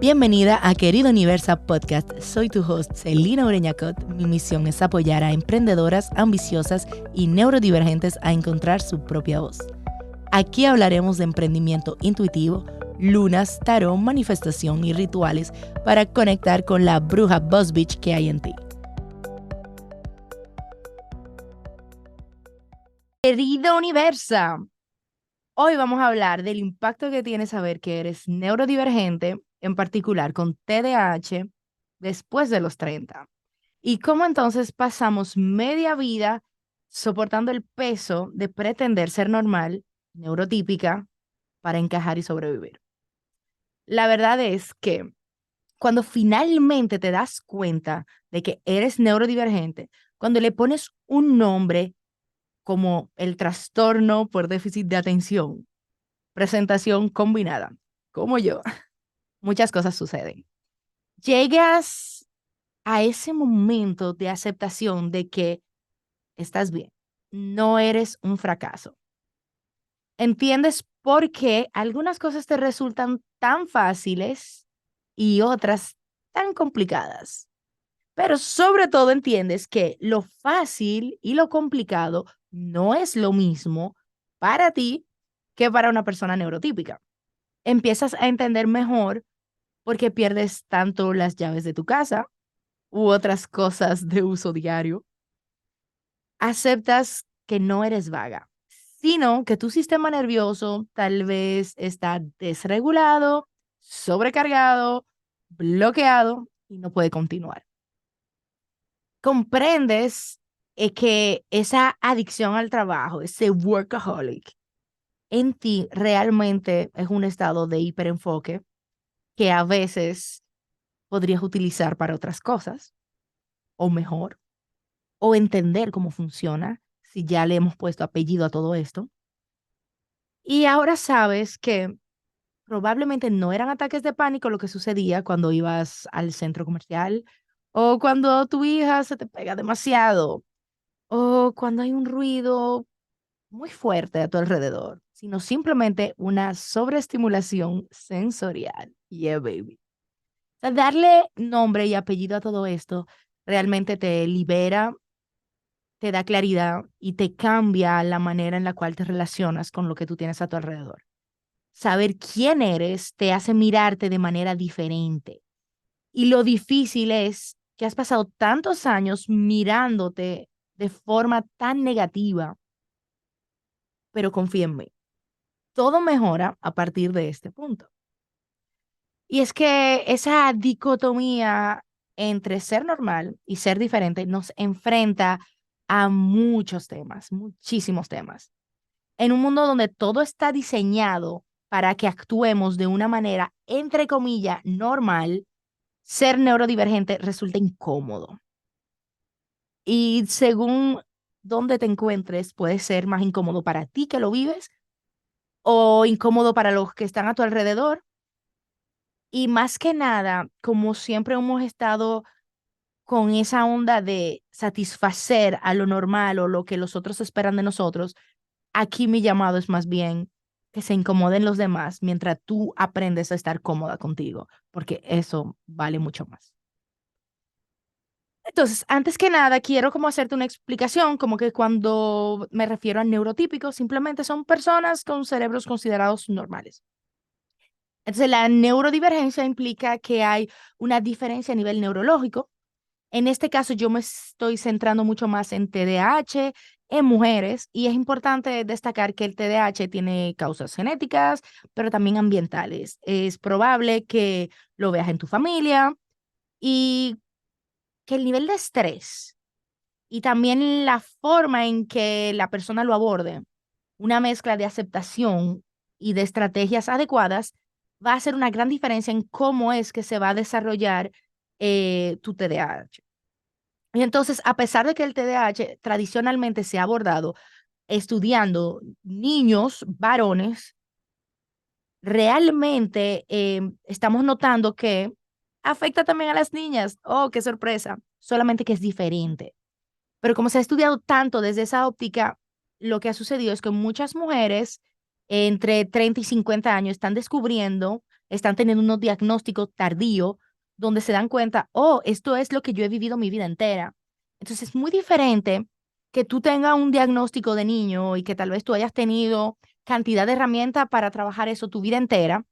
Bienvenida a Querido Universa Podcast. Soy tu host, Celina Ureñacot. Mi misión es apoyar a emprendedoras ambiciosas y neurodivergentes a encontrar su propia voz. Aquí hablaremos de emprendimiento intuitivo, lunas, tarot, manifestación y rituales para conectar con la bruja Boss Bitch que hay en ti. Querido Universa, hoy vamos a hablar del impacto que tiene saber que eres neurodivergente, en particular con TDAH, después de los 30. Y cómo entonces pasamos media vida soportando el peso de pretender ser normal, neurotípica, para encajar y sobrevivir. La verdad es que cuando finalmente te das cuenta de que eres neurodivergente, cuando le pones un nombre como el trastorno por déficit de atención, presentación combinada, como yo, muchas cosas suceden. Llegas a ese momento de aceptación de que estás bien, no eres un fracaso. Entiendes por qué algunas cosas te resultan tan fáciles y otras tan complicadas. Pero sobre todo entiendes que lo fácil y lo complicado no es lo mismo para ti que para una persona neurotípica. Empiezas a entender mejor por qué pierdes tanto las llaves de tu casa u otras cosas de uso diario. Aceptas que no eres vaga, sino que tu sistema nervioso tal vez está desregulado, sobrecargado, bloqueado y no puede continuar. Comprendes que esa adicción al trabajo, ese workaholic, en ti realmente es un estado de hiperenfoque que a veces podrías utilizar para otras cosas, o mejor, o entender cómo funciona, si ya le hemos puesto apellido a todo esto. Y ahora sabes que probablemente no eran ataques de pánico lo que sucedía cuando ibas al centro comercial, o cuando tu hija se te pega demasiado, o cuando hay un ruido muy fuerte a tu alrededor, sino simplemente una sobreestimulación sensorial. Yeah, baby. O sea, darle nombre y apellido a todo esto realmente te libera, te da claridad y te cambia la manera en la cual te relacionas con lo que tú tienes a tu alrededor. Saber quién eres te hace mirarte de manera diferente. Y lo difícil es que has pasado tantos años mirándote de forma tan negativa, pero confía en mí. Todo mejora a partir de este punto. Y es que esa dicotomía entre ser normal y ser diferente nos enfrenta a muchos temas, muchísimos temas. En un mundo donde todo está diseñado para que actuemos de una manera, entre comillas, normal, ser neurodivergente resulta incómodo. Y según dónde te encuentres, puede ser más incómodo para ti que lo vives o incómodo para los que están a tu alrededor. Y más que nada, como siempre hemos estado con esa onda de satisfacer a lo normal o lo que los otros esperan de nosotros, aquí mi llamado es más bien que se incomoden los demás mientras tú aprendes a estar cómoda contigo, porque eso vale mucho más. Entonces, antes que nada, quiero como hacerte una explicación, como que cuando me refiero a neurotípicos, simplemente son personas con cerebros considerados normales. Entonces, la neurodivergencia implica que hay una diferencia a nivel neurológico. En este caso, yo me estoy centrando mucho más en TDAH en mujeres y es importante destacar que el TDAH tiene causas genéticas, pero también ambientales. Es probable que lo veas en tu familia y que el nivel de estrés y también la forma en que la persona lo aborde, una mezcla de aceptación y de estrategias adecuadas, va a hacer una gran diferencia en cómo es que se va a desarrollar tu TDAH. Y entonces, a pesar de que el TDAH tradicionalmente se ha abordado estudiando niños varones, realmente estamos notando que afecta también a las niñas. Oh, qué sorpresa. Solamente que es diferente. Pero como se ha estudiado tanto desde esa óptica, lo que ha sucedido es que muchas mujeres entre 30 y 50 años están descubriendo están teniendo unos diagnósticos tardíos donde se dan cuenta, oh, esto es lo que yo he vivido mi vida entera. Entonces es muy diferente que tú tengas un diagnóstico de niño y que tal vez tú hayas tenido cantidad de herramientas para trabajar eso tu vida entera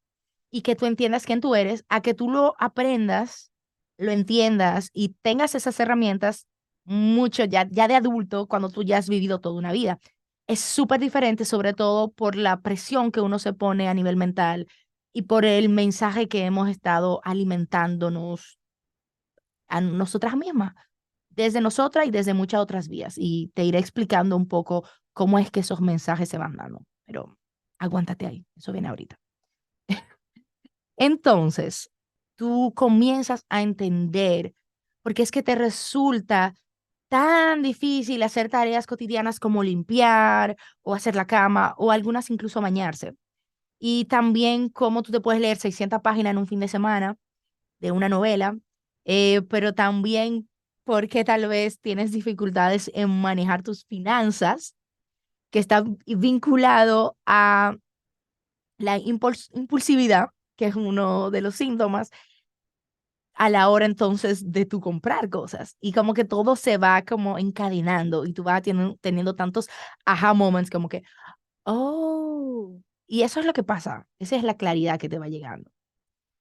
y que tú entiendas quién tú eres, a que tú lo aprendas, lo entiendas y tengas esas herramientas mucho ya de adulto cuando tú ya has vivido toda una vida. Es súper diferente, sobre todo por la presión que uno se pone a nivel mental y por el mensaje que hemos estado alimentándonos a nosotras mismas, desde nosotras y desde muchas otras vías. Y te iré explicando un poco cómo es que esos mensajes se van dando. Pero aguántate ahí, eso viene ahorita. Entonces, tú comienzas a entender, porque es que te resulta tan difícil hacer tareas cotidianas como limpiar o hacer la cama o algunas incluso bañarse. Y también cómo tú te puedes leer 600 páginas en un fin de semana de una novela, pero también porque tal vez tienes dificultades en manejar tus finanzas, que está vinculado a la impulsividad, que es uno de los síntomas a la hora entonces de tu comprar cosas. Y como que todo se va como encadenando y tú vas teniendo tantos aha moments como que, oh, y eso es lo que pasa. Esa es la claridad que te va llegando.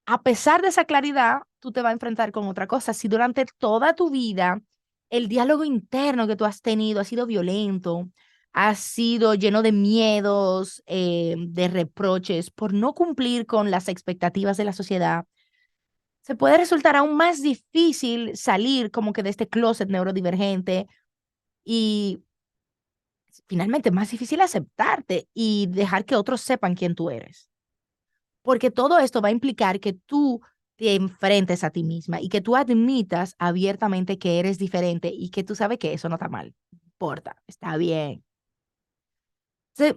A pesar de esa claridad, tú te vas a enfrentar con otra cosa. Si durante toda tu vida el diálogo interno que tú has tenido ha sido violento, ha sido lleno de miedos, de reproches por no cumplir con las expectativas de la sociedad, se puede resultar aún más difícil salir como que de este closet neurodivergente y finalmente más difícil aceptarte y dejar que otros sepan quién tú eres. Porque todo esto va a implicar que tú te enfrentes a ti misma y que tú admitas abiertamente que eres diferente y que tú sabes que eso no está mal. No importa, está bien.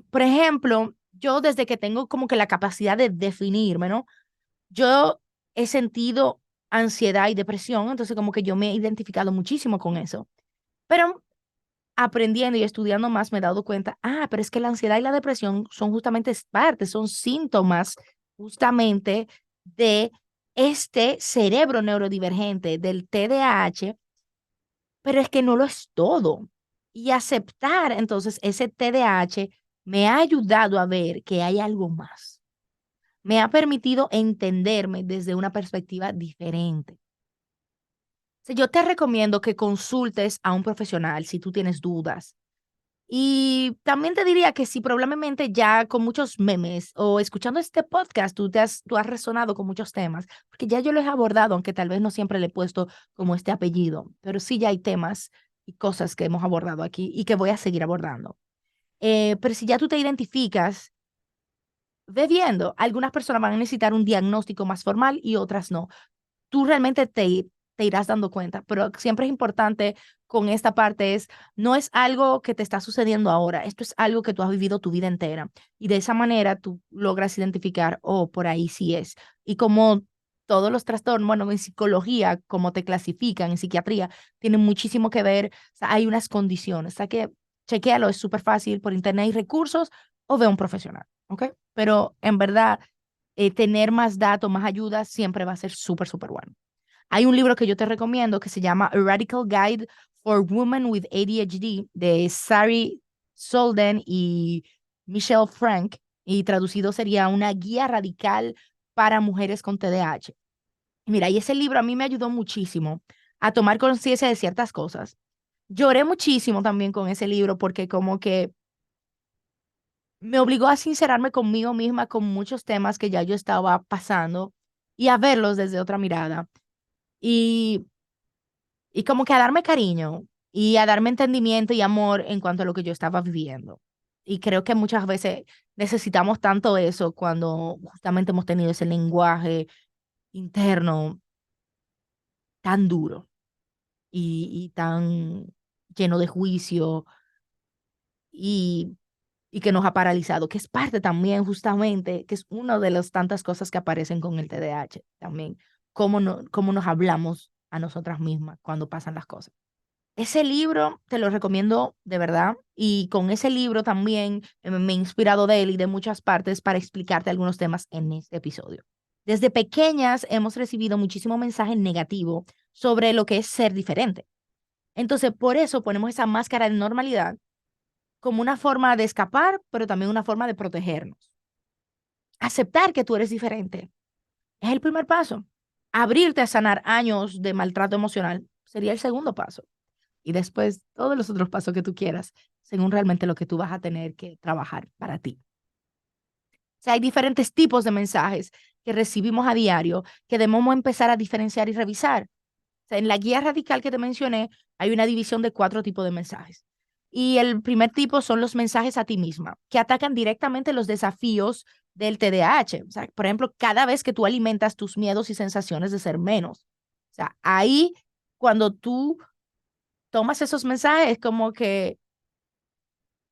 Por ejemplo, yo desde que tengo como que la capacidad de definirme, ¿no? Yo he sentido ansiedad y depresión, entonces como que yo me he identificado muchísimo con eso. Pero aprendiendo y estudiando más me he dado cuenta, pero es que la ansiedad y la depresión son justamente partes, son síntomas justamente de este cerebro neurodivergente, del TDAH, pero es que no lo es todo. Y aceptar entonces ese TDAH me ha ayudado a ver que hay algo más. Me ha permitido entenderme desde una perspectiva diferente. O sea, yo te recomiendo que consultes a un profesional si tú tienes dudas. Y también te diría que si probablemente ya con muchos memes o escuchando este podcast tú has resonado con muchos temas, porque ya yo los he abordado, aunque tal vez no siempre le he puesto como este apellido, pero sí ya hay temas y cosas que hemos abordado aquí y que voy a seguir abordando. Pero si ya tú te identificas, ve viendo, algunas personas van a necesitar un diagnóstico más formal y otras no. Tú realmente te irás dando cuenta, pero siempre es importante con esta parte no es algo que te está sucediendo ahora, esto es algo que tú has vivido tu vida entera y de esa manera tú logras identificar, oh, por ahí sí es. Y como todos los trastornos, bueno, en psicología, como te clasifican, en psiquiatría, tienen muchísimo que ver, o sea, hay unas condiciones, o sea que chequéalo, es súper fácil, por internet hay recursos o ve a un profesional, ¿ok? Pero en verdad, tener más datos, más ayuda, siempre va a ser súper, súper bueno. Hay un libro que yo te recomiendo que se llama A Radical Guide for Women with ADHD de Sari Solden y Michelle Frank, y traducido sería Una guía radical para mujeres con TDAH. Mira, y ese libro a mí me ayudó muchísimo a tomar conciencia de ciertas cosas. Lloré muchísimo también con ese libro porque como que me obligó a sincerarme conmigo misma con muchos temas que ya yo estaba pasando y a verlos desde otra mirada. Y y como que a darme cariño y a darme entendimiento y amor en cuanto a lo que yo estaba viviendo. Y creo que muchas veces necesitamos tanto eso cuando justamente hemos tenido ese lenguaje interno tan duro y tan lleno de juicio y, y que nos ha paralizado, que es parte también justamente, que es una de las tantas cosas que aparecen con el TDAH también, cómo nos hablamos a nosotras mismas cuando pasan las cosas. Ese libro te lo recomiendo de verdad y con ese libro también me he inspirado de él y de muchas partes para explicarte algunos temas en este episodio. Desde pequeñas hemos recibido muchísimo mensaje negativo sobre lo que es ser diferente. Entonces, por eso ponemos esa máscara de normalidad como una forma de escapar, pero también una forma de protegernos. Aceptar que tú eres diferente es el primer paso. Abrirte a sanar años de maltrato emocional sería el segundo paso. Y después todos los otros pasos que tú quieras, según realmente lo que tú vas a tener que trabajar para ti. O sea, hay diferentes tipos de mensajes que recibimos a diario que debemos empezar a diferenciar y revisar. O sea, en la guía radical que te mencioné, hay una división de 4 tipos de mensajes. Y el primer tipo son los mensajes a ti misma, que atacan directamente los desafíos del TDAH. O sea, por ejemplo, cada vez que tú alimentas tus miedos y sensaciones de ser menos. O sea, ahí cuando tú tomas esos mensajes, como que,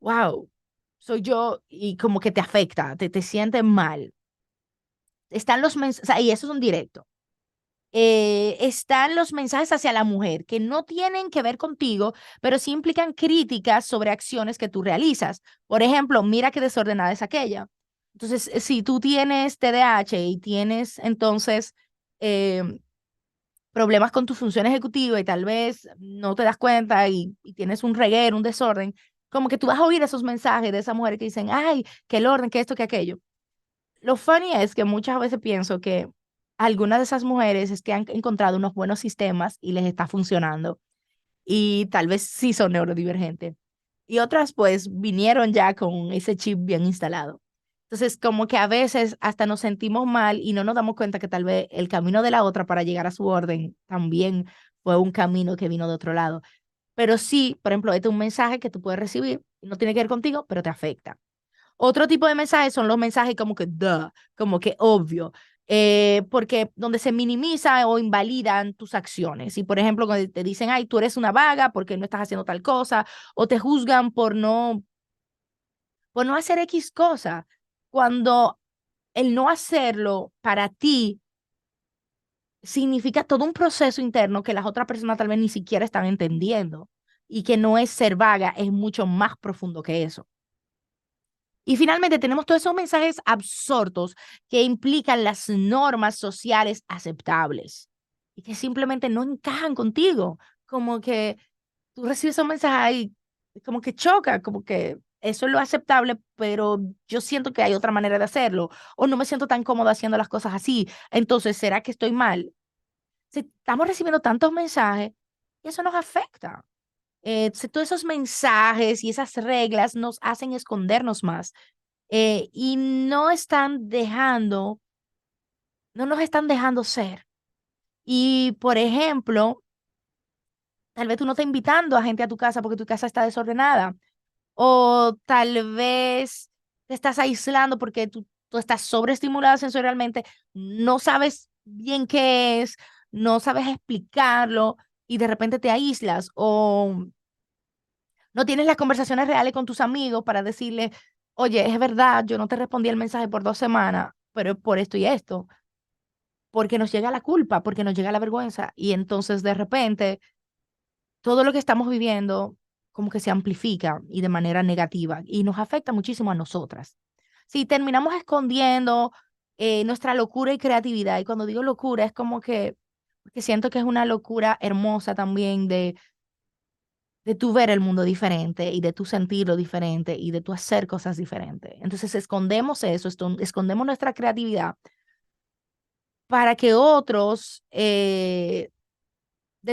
wow, soy yo, y como que te afecta, te sientes mal. Están los mensajes, o sea, y eso es un directo. Están los mensajes hacia la mujer que no tienen que ver contigo, pero sí implican críticas sobre acciones que tú realizas. Por ejemplo, mira qué desordenada es aquella. Entonces, si tú tienes TDAH y tienes entonces eh, problemas con tu función ejecutiva y tal vez no te das cuenta y tienes un reguero, un desorden, como que tú vas a oír esos mensajes de esas mujeres que dicen, ay, que el orden, que esto, que aquello. Lo funny es que muchas veces pienso que algunas de esas mujeres es que han encontrado unos buenos sistemas y les está funcionando y tal vez sí son neurodivergentes. Y otras pues vinieron ya con ese chip bien instalado. Entonces, como que a veces hasta nos sentimos mal y no nos damos cuenta que tal vez el camino de la otra para llegar a su orden también fue un camino que vino de otro lado. Pero sí, por ejemplo, este es un mensaje que tú puedes recibir y no tiene que ver contigo, pero te afecta. Otro tipo de mensajes son los mensajes como que, duh, como que obvio, porque donde se minimiza o invalidan tus acciones. Y por ejemplo, cuando te dicen, ay, tú eres una vaga porque no estás haciendo tal cosa, o te juzgan por no hacer X cosa, cuando el no hacerlo para ti significa todo un proceso interno que las otras personas tal vez ni siquiera están entendiendo y que no es ser vaga, es mucho más profundo que eso. Y finalmente tenemos todos esos mensajes absortos que implican las normas sociales aceptables y que simplemente no encajan contigo. Como que tú recibes esos mensajes y como que choca, como que eso es lo aceptable, pero yo siento que hay otra manera de hacerlo o no me siento tan cómodo haciendo las cosas así. Entonces, ¿será que estoy mal? Si estamos recibiendo tantos mensajes, y eso nos afecta. Si todos esos mensajes y esas reglas nos hacen escondernos más y no nos están dejando ser. Y, por ejemplo, tal vez tú no estás invitando a gente a tu casa porque tu casa está desordenada. O tal vez te estás aislando porque tú estás sobreestimulada sensorialmente, no sabes bien qué es, no sabes explicarlo y de repente te aíslas. O no tienes las conversaciones reales con tus amigos para decirle, oye, es verdad, yo no te respondí el mensaje por 2 semanas, pero es por esto y esto, porque nos llega la culpa, porque nos llega la vergüenza y entonces de repente todo lo que estamos viviendo como que se amplifica y de manera negativa y nos afecta muchísimo a nosotras. Si terminamos escondiendo nuestra locura y creatividad, y cuando digo locura es como que siento que es una locura hermosa también de tú ver el mundo diferente y de tú sentirlo diferente y de tú hacer cosas diferentes. Entonces escondemos eso, escondemos nuestra creatividad para que otros de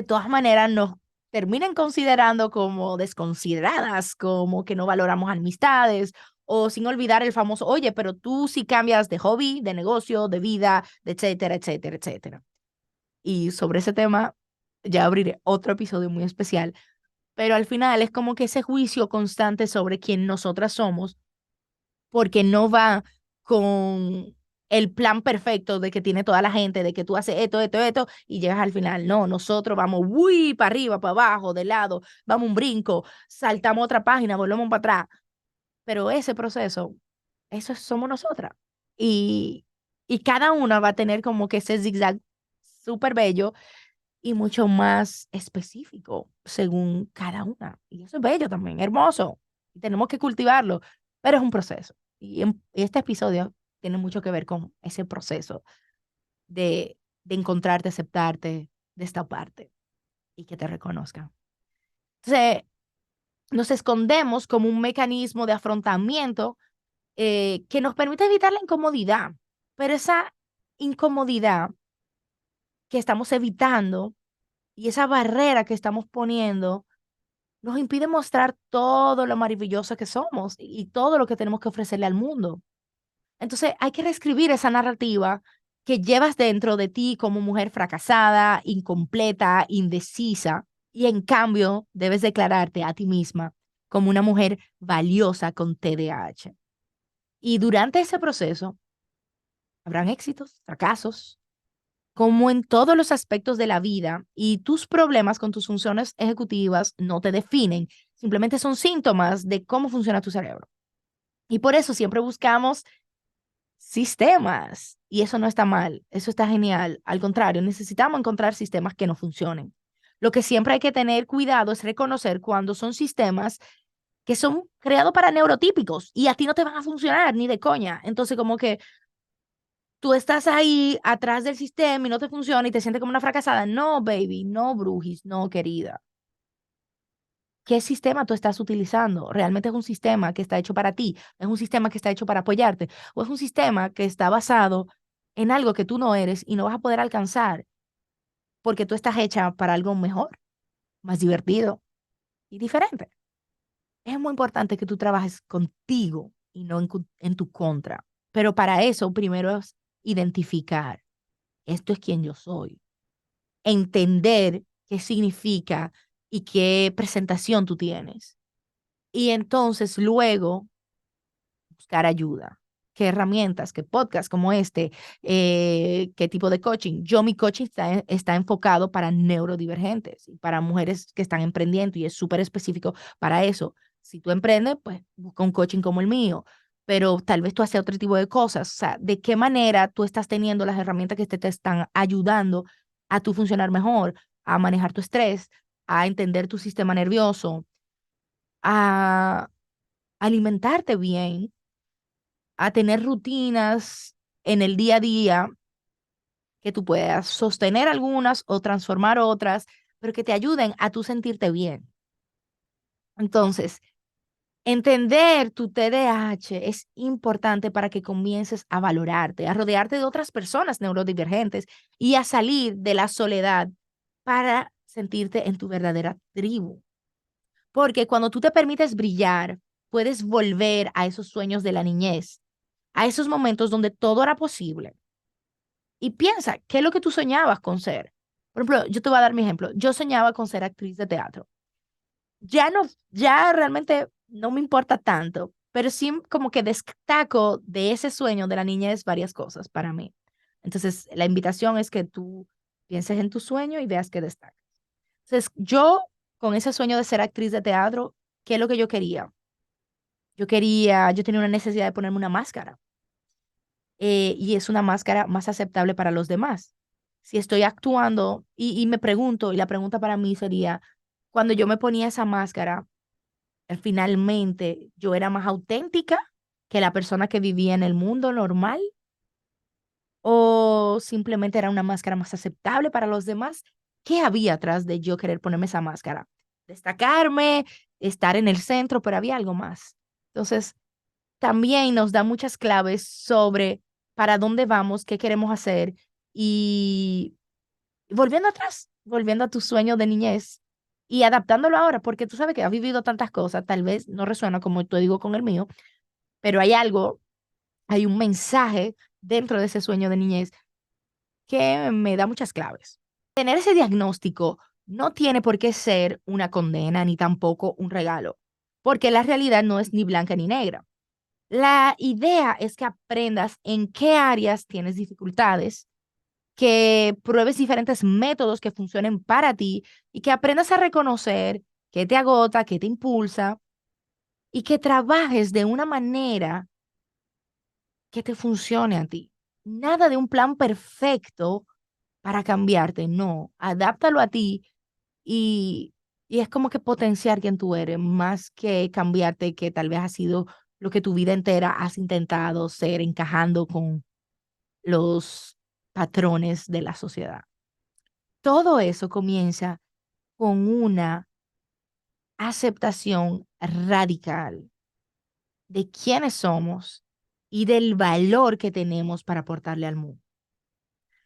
todas maneras nos terminen considerando como desconsideradas, como que no valoramos amistades o sin olvidar el famoso, oye, pero tú sí cambias de hobby, de negocio, de vida, de etcétera, etcétera, etcétera. Y sobre ese tema ya abriré otro episodio muy especial, pero al final es como que ese juicio constante sobre quién nosotras somos, porque no va con el plan perfecto de que tiene toda la gente, de que tú haces esto, esto, esto, y llegas al final. No, nosotros vamos, uy, para arriba, para abajo, de lado, vamos un brinco, saltamos otra página, volvemos para atrás. Pero ese proceso, somos nosotras. Y, y cada una va a tener como que ese zigzag súper bello y mucho más específico según cada una. Y eso es bello también, hermoso. Y tenemos que cultivarlo, pero es un proceso. Y este episodio tiene mucho que ver con ese proceso de encontrarte, aceptarte, destaparte y que te reconozcan. Entonces, nos escondemos como un mecanismo de afrontamiento que nos permite evitar la incomodidad, pero esa incomodidad que estamos evitando y esa barrera que estamos poniendo nos impide mostrar todo lo maravilloso que somos y todo lo que tenemos que ofrecerle al mundo. Entonces hay que reescribir esa narrativa que llevas dentro de ti como mujer fracasada, incompleta, indecisa, y en cambio debes declararte a ti misma como una mujer valiosa con TDAH. Y durante ese proceso habrán éxitos, fracasos, como en todos los aspectos de la vida, y tus problemas con tus funciones ejecutivas no te definen, simplemente son síntomas de cómo funciona tu cerebro. Y por eso siempre buscamos sistemas, y eso no está mal, eso está genial. Al contrario, necesitamos encontrar sistemas que no funcionen. Lo que siempre hay que tener cuidado es reconocer cuando son sistemas que son creados para neurotípicos y a ti no te van a funcionar ni de coña. Entonces, como que tú estás ahí atrás del sistema y no te funciona y te sientes como una fracasada. No, baby, no, brujis, no, querida. ¿Qué sistema tú estás utilizando? ¿Realmente es un sistema que está hecho para ti? ¿Es un sistema que está hecho para apoyarte? ¿O es un sistema que está basado en algo que tú no eres y no vas a poder alcanzar porque tú estás hecha para algo mejor, más divertido y diferente? Es muy importante que tú trabajes contigo y no en tu contra. Pero para eso, primero es identificar, esto es quien yo soy, entender qué significa y qué presentación tú tienes. Y entonces luego buscar ayuda. ¿Qué herramientas, qué podcast como este, qué tipo de coaching? Mi coaching está enfocado para neurodivergentes y para mujeres que están emprendiendo y es súper específico para eso. Si tú emprendes, pues busca un coaching como el mío, pero tal vez tú haces otro tipo de cosas. O sea, ¿de qué manera tú estás teniendo las herramientas que te están ayudando a tú funcionar mejor, a manejar tu estrés, a entender tu sistema nervioso, a alimentarte bien, a tener rutinas en el día a día que tú puedas sostener algunas o transformar otras, pero que te ayuden a tú sentirte bien? Entonces, entender tu TDAH es importante para que comiences a valorarte, a rodearte de otras personas neurodivergentes y a salir de la soledad para sentirte en tu verdadera tribu. Porque cuando tú te permites brillar, puedes volver a esos sueños de la niñez, a esos momentos donde todo era posible. Y piensa, ¿qué es lo que tú soñabas con ser? Por ejemplo, yo te voy a dar mi ejemplo. Yo soñaba con ser actriz de teatro. Ya no, ya realmente no me importa tanto, pero sí como que destaco de ese sueño de la niñez varias cosas para mí. Entonces, la invitación es que tú pienses en tu sueño y veas que destaca. Entonces, yo con ese sueño de ser actriz de teatro, ¿qué es lo que yo quería? Yo tenía una necesidad de ponerme una máscara, y es una máscara más aceptable para los demás. Si estoy actuando y me pregunto, y la pregunta para mí sería, cuando yo me ponía esa máscara, finalmente yo era más auténtica que la persona que vivía en el mundo normal, o simplemente era una máscara más aceptable para los demás. ¿Qué había atrás de yo querer ponerme esa máscara? Destacarme, estar en el centro, pero había algo más. Entonces, también nos da muchas claves sobre para dónde vamos, qué queremos hacer, y volviendo atrás, volviendo a tu sueño de niñez y adaptándolo ahora, porque tú sabes que has vivido tantas cosas, tal vez no resuena como te digo con el mío, pero hay algo, hay un mensaje dentro de ese sueño de niñez que me da muchas claves. Tener ese diagnóstico no tiene por qué ser una condena ni tampoco un regalo, porque la realidad no es ni blanca ni negra. La idea es que aprendas en qué áreas tienes dificultades, que pruebes diferentes métodos que funcionen para ti y que aprendas a reconocer qué te agota, qué te impulsa y que trabajes de una manera que te funcione a ti. Nada de un plan perfecto para cambiarte, no, adáptalo a ti y, y es como que potenciar quien tú eres, más que cambiarte, que tal vez ha sido lo que tu vida entera has intentado ser, encajando con los patrones de la sociedad. Todo eso comienza con una aceptación radical de quiénes somos y del valor que tenemos para aportarle al mundo.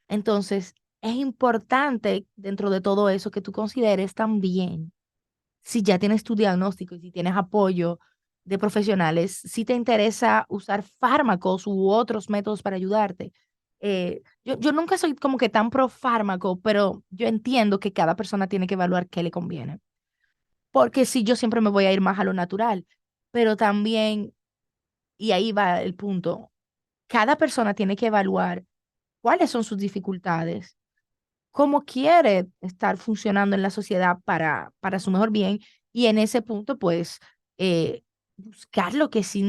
Entonces, es importante dentro de todo eso que tú consideres también, si ya tienes tu diagnóstico y si tienes apoyo de profesionales, si te interesa usar fármacos u otros métodos para ayudarte. Yo nunca soy como que tan pro fármaco, pero yo entiendo que cada persona tiene que evaluar qué le conviene. Porque si yo siempre me voy a ir más a lo natural, pero también, y ahí va el punto, cada persona tiene que evaluar cuáles son sus dificultades, cómo quiere estar funcionando en la sociedad para su mejor bien y en ese punto, pues, buscar lo que sí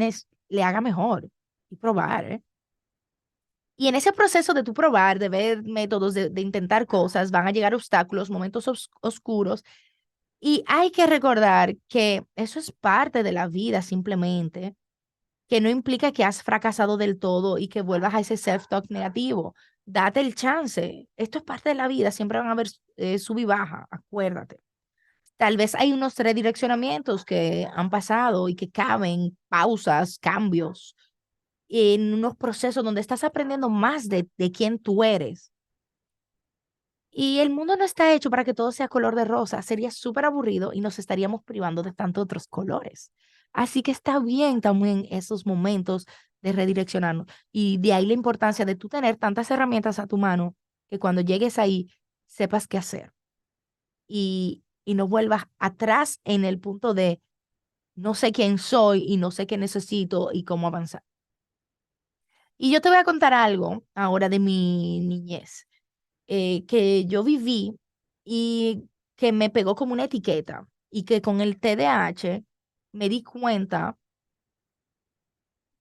le haga mejor y probar, ¿eh? Y en ese proceso de tu probar, de ver métodos, de intentar cosas, van a llegar obstáculos, momentos oscuros y hay que recordar que eso es parte de la vida simplemente, que no implica que has fracasado del todo y que vuelvas a ese self-talk negativo. Date el chance. Esto es parte de la vida. Siempre van a haber sub y baja, acuérdate. Tal vez hay unos redireccionamientos que han pasado y que caben pausas, cambios, en unos procesos donde estás aprendiendo más de quién tú eres. Y el mundo no está hecho para que todo sea color de rosa. Sería súper aburrido y nos estaríamos privando de tantos otros colores. Así que está bien también esos momentos de redireccionarnos. Y de ahí la importancia de tú tener tantas herramientas a tu mano que cuando llegues ahí sepas qué hacer. Y no vuelvas atrás en el punto de no sé quién soy y no sé qué necesito y cómo avanzar. Y yo te voy a contar algo ahora de mi niñez que yo viví y que me pegó como una etiqueta y que con el TDAH me di cuenta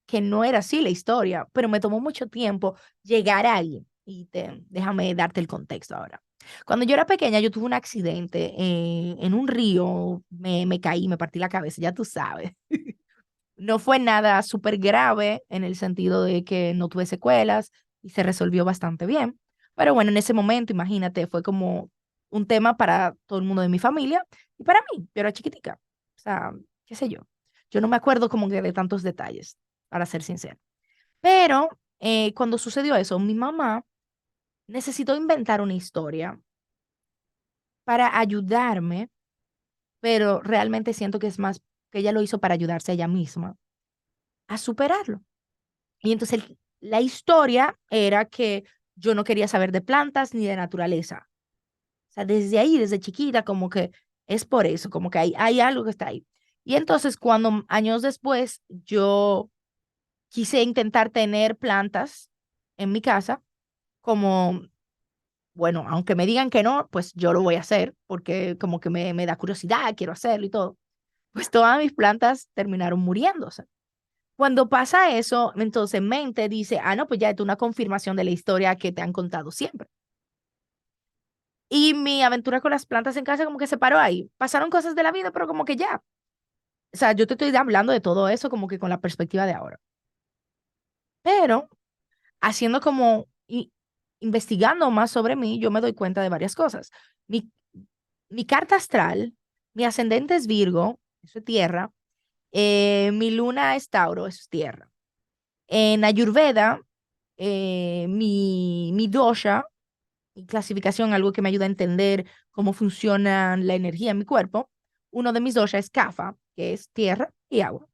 que no era así la historia, pero me tomó mucho tiempo llegar ahí. Y déjame darte el contexto ahora. Cuando yo era pequeña, yo tuve un accidente en un río, me caí, me partí la cabeza, ya tú sabes. No fue nada súper grave en el sentido de que no tuve secuelas y se resolvió bastante bien. Pero bueno, en ese momento, imagínate, fue como un tema para todo el mundo de mi familia y para mí. Yo era chiquitica. O sea, qué sé yo. Yo no me acuerdo como que de tantos detalles, para ser sincera. Pero cuando sucedió eso, mi mamá necesitó inventar una historia para ayudarme, pero realmente siento que es más que ella lo hizo para ayudarse a ella misma a superarlo. Y entonces la historia era que yo no quería saber de plantas ni de naturaleza. O sea, desde ahí, desde chiquita, como que es por eso, como que hay algo que está ahí. Y entonces cuando años después yo quise intentar tener plantas en mi casa, como, bueno, aunque me digan que no, pues yo lo voy a hacer, porque como que me da curiosidad, quiero hacerlo y todo. Pues todas mis plantas terminaron muriéndose. Cuando pasa eso, entonces mente dice, ah, no, pues ya es una confirmación de la historia que te han contado siempre. Y mi aventura con las plantas en casa como que se paró ahí. Pasaron cosas de la vida, pero como que ya. O sea, yo te estoy hablando de todo eso como que con la perspectiva de ahora. Pero haciendo como, investigando más sobre mí, yo me doy cuenta de varias cosas. Mi, mi carta astral, mi ascendente es Virgo, eso es tierra. Mi luna es Tauro, eso es tierra. En Ayurveda, mi dosha, mi clasificación, algo que me ayuda a entender cómo funciona la energía en mi cuerpo, uno de mis dosha es Kapha, que es tierra y agua.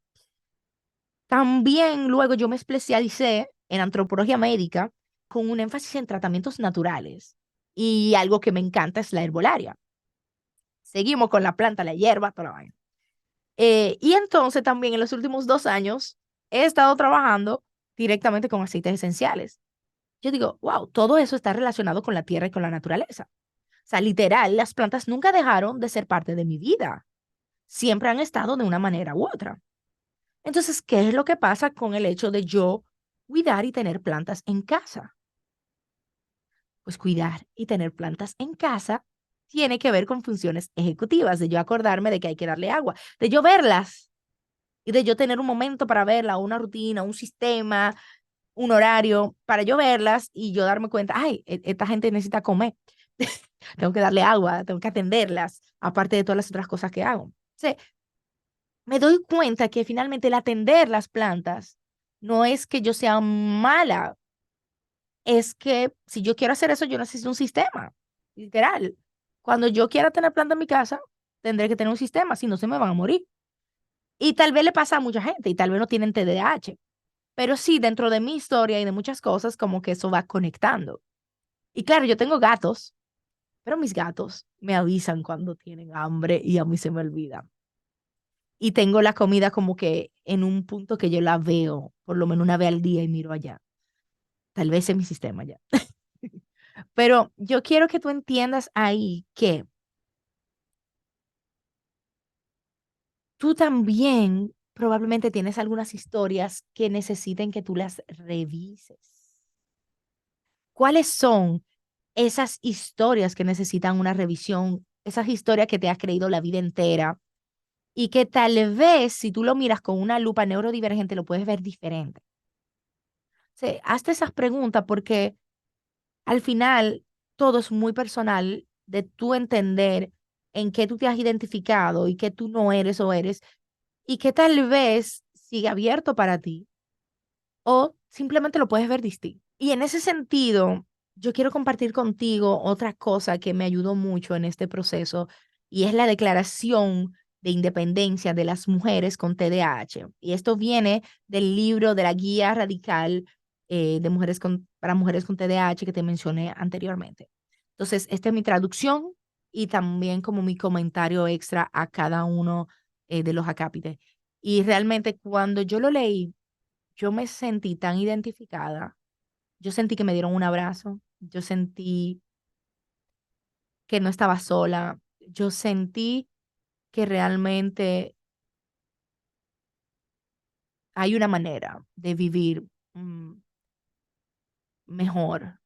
También luego yo me especialicé en antropología médica con un énfasis en tratamientos naturales y algo que me encanta es la herbolaria. Seguimos con la planta, la hierba, toda la vaina. Y entonces también en los últimos 2 años he estado trabajando directamente con aceites esenciales. Yo digo, wow, todo eso está relacionado con la tierra y con la naturaleza. O sea, literal, las plantas nunca dejaron de ser parte de mi vida. Siempre han estado de una manera u otra. Entonces, ¿qué es lo que pasa con el hecho de yo cuidar y tener plantas en casa? Pues cuidar y tener plantas en casa tiene que ver con funciones ejecutivas, de yo acordarme de que hay que darle agua, de yo verlas y de yo tener un momento para verla, una rutina, un sistema. un horario para yo verlas y yo darme cuenta, ay, esta gente necesita comer. Tengo que darle agua, tengo que atenderlas, aparte de todas las otras cosas que hago. Sí, me doy cuenta que finalmente el atender las plantas no es que yo sea mala, es que si yo quiero hacer eso, yo necesito un sistema, literal. Cuando yo quiera tener planta en mi casa, tendré que tener un sistema, si no se me van a morir. Y tal vez le pasa a mucha gente y tal vez no tienen TDAH, pero sí, dentro de mi historia y de muchas cosas, como que eso va conectando. Y claro, yo tengo gatos, pero mis gatos me avisan cuando tienen hambre y a mí se me olvida. Y tengo la comida como que en un punto que yo la veo, por lo menos una vez al día y miro allá. Tal vez es mi sistema ya. Pero yo quiero que tú entiendas ahí que tú también probablemente tienes algunas historias que necesiten que tú las revises. ¿Cuáles son esas historias que necesitan una revisión? Esas historias que te has creído la vida entera y que tal vez si tú lo miras con una lupa neurodivergente lo puedes ver diferente. Sí, hazte esas preguntas porque al final todo es muy personal de tú entender en qué tú te has identificado y qué tú no eres o eres y que tal vez sigue abierto para ti o simplemente lo puedes ver distinto. Y en ese sentido, yo quiero compartir contigo otra cosa que me ayudó mucho en este proceso y es la Declaración de Independencia de las Mujeres con TDAH. Y esto viene del libro de la Guía Radical de mujeres para mujeres con TDAH que te mencioné anteriormente. Entonces, esta es mi traducción y también como mi comentario extra a cada uno de los acápites. Y realmente cuando yo lo leí, yo me sentí tan identificada. Yo sentí que me dieron un abrazo. Yo sentí que no estaba sola. Yo sentí que realmente hay una manera de vivir mejor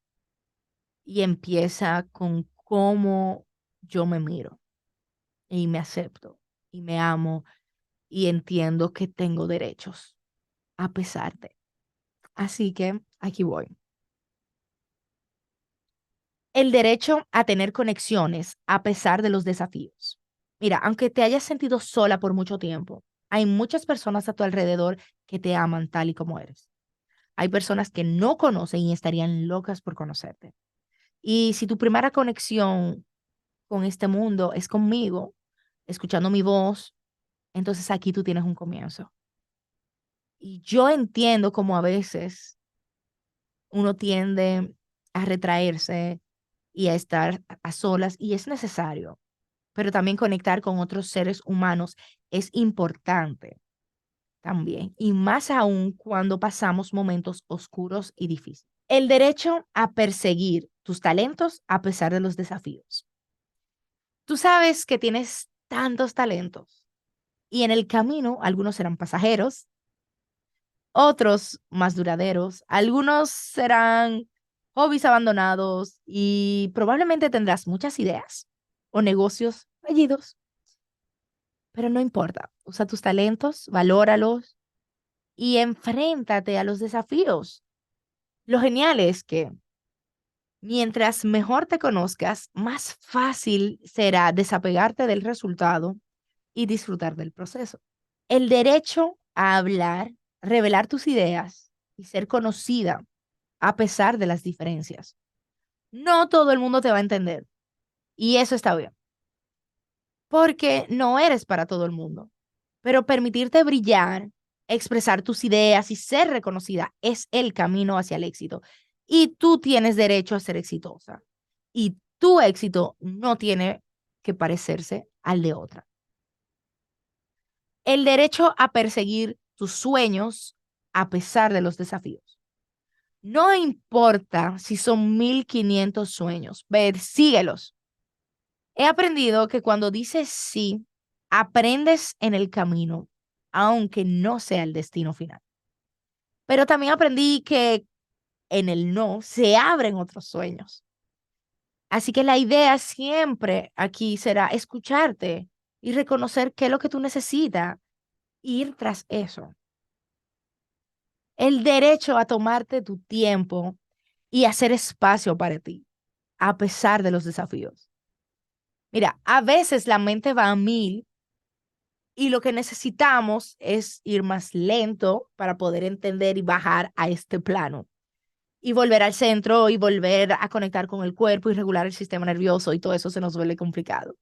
y empieza con cómo yo me miro y me acepto y me amo y entiendo que tengo derechos a pesar de. Así que aquí voy. El derecho a tener conexiones a pesar de los desafíos. Mira, aunque te hayas sentido sola por mucho tiempo, hay muchas personas a tu alrededor que te aman tal y como eres. Hay personas que no conocen y estarían locas por conocerte. Y si tu primera conexión con este mundo es conmigo, escuchando mi voz, entonces aquí tú tienes un comienzo. Y yo entiendo cómo a veces uno tiende a retraerse y a estar a solas y es necesario, pero también conectar con otros seres humanos es importante también, y más aún cuando pasamos momentos oscuros y difíciles. El derecho a perseguir tus talentos a pesar de los desafíos. Tú sabes que tienes tantos talentos y en el camino algunos serán pasajeros, otros más duraderos, algunos serán hobbies abandonados y probablemente tendrás muchas ideas o negocios fallidos, pero no importa. Usa tus talentos, valóralos y enfréntate a los desafíos. Lo genial es que mientras mejor te conozcas, más fácil será desapegarte del resultado y disfrutar del proceso. El derecho a hablar, revelar tus ideas y ser conocida a pesar de las diferencias. No todo el mundo te va a entender y eso está bien, porque no eres para todo el mundo, pero permitirte brillar, expresar tus ideas y ser reconocida es el camino hacia el éxito. Y tú tienes derecho a ser exitosa y tu éxito no tiene que parecerse al de otra. El derecho a perseguir tus sueños a pesar de los desafíos. No importa si son 1500 sueños, persíguelos. He aprendido que cuando dices sí, aprendes en el camino, aunque no sea el destino final. Pero también aprendí que en el no se abren otros sueños. Así que la idea siempre aquí será escucharte y reconocer qué es lo que tú necesitas, ir tras eso. El derecho a tomarte tu tiempo y hacer espacio para ti, a pesar de los desafíos. Mira, a veces la mente va a mil y lo que necesitamos es ir más lento para poder entender y bajar a este plano y volver al centro y volver a conectar con el cuerpo y regular el sistema nervioso y todo eso se nos vuelve complicado.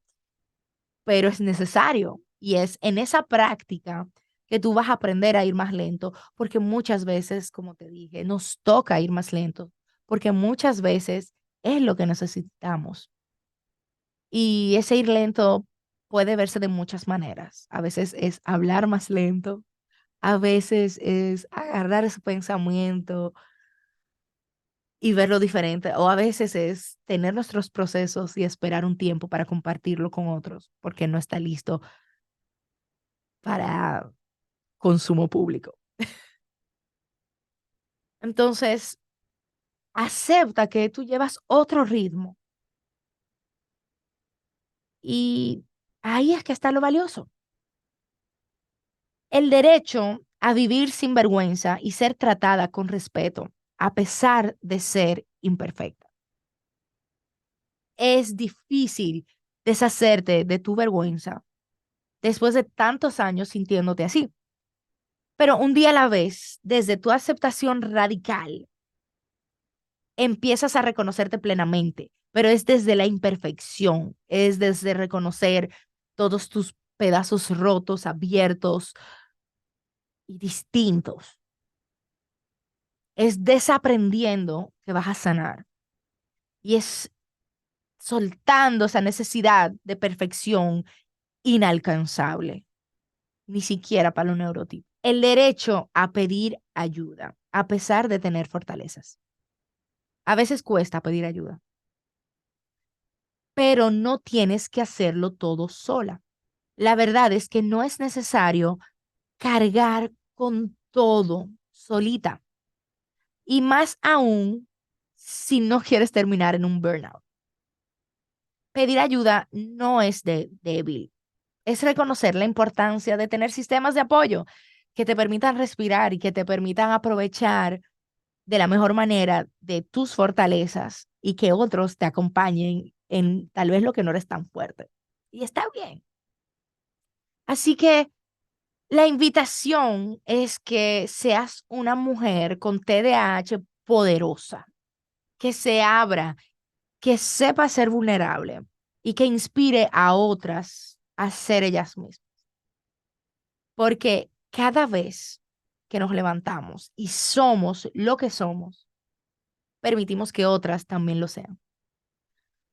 Pero es necesario y es en esa práctica que tú vas a aprender a ir más lento, porque muchas veces, como te dije, nos toca ir más lento, porque muchas veces es lo que necesitamos. Y ese ir lento puede verse de muchas maneras. A veces es hablar más lento, a veces es agarrar ese pensamiento y verlo diferente, o a veces es tener nuestros procesos y esperar un tiempo para compartirlo con otros, porque no está listo para consumo público. Entonces, acepta que tú llevas otro ritmo y ahí es que está lo valioso. El derecho a vivir sin vergüenza y ser tratada con respeto, a pesar de ser imperfecta. Es difícil deshacerte de tu vergüenza después de tantos años sintiéndote así. Pero un día a la vez, desde tu aceptación radical, empiezas a reconocerte plenamente, pero es desde la imperfección, es desde reconocer todos tus pedazos rotos, abiertos y distintos. Es desaprendiendo que vas a sanar y es soltando esa necesidad de perfección inalcanzable, ni siquiera para un neurotipo. El derecho a pedir ayuda, a pesar de tener fortalezas. A veces cuesta pedir ayuda, pero no tienes que hacerlo todo sola. La verdad es que no es necesario cargar con todo solita. Y más aún si no quieres terminar en un burnout. Pedir ayuda no es de débil, es reconocer la importancia de tener sistemas de apoyo que te permitan respirar y que te permitan aprovechar de la mejor manera de tus fortalezas y que otros te acompañen en tal vez lo que no eres tan fuerte. Y está bien. Así que la invitación es que seas una mujer con TDAH poderosa, que se abra, que sepa ser vulnerable y que inspire a otras a ser ellas mismas. Porque cada vez que nos levantamos y somos lo que somos, permitimos que otras también lo sean.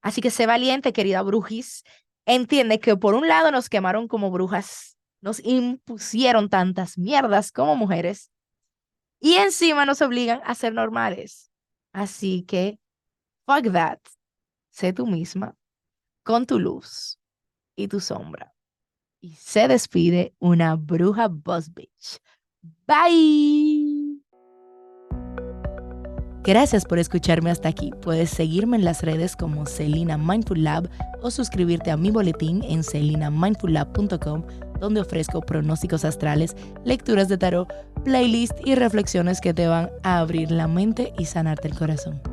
Así que sé valiente, querida Brujis. Entiende que por un lado nos quemaron como brujas, nos impusieron tantas mierdas como mujeres y encima nos obligan a ser normales. Así que, fuck that. Sé tú misma, con tu luz y tu sombra. Y se despide una bruja boss bitch. Bye. Gracias por escucharme hasta aquí. Puedes seguirme en las redes como Celina Mindful Lab o suscribirte a mi boletín en celinamindfullab.com, donde ofrezco pronósticos astrales, lecturas de tarot, playlist y reflexiones que te van a abrir la mente y sanarte el corazón.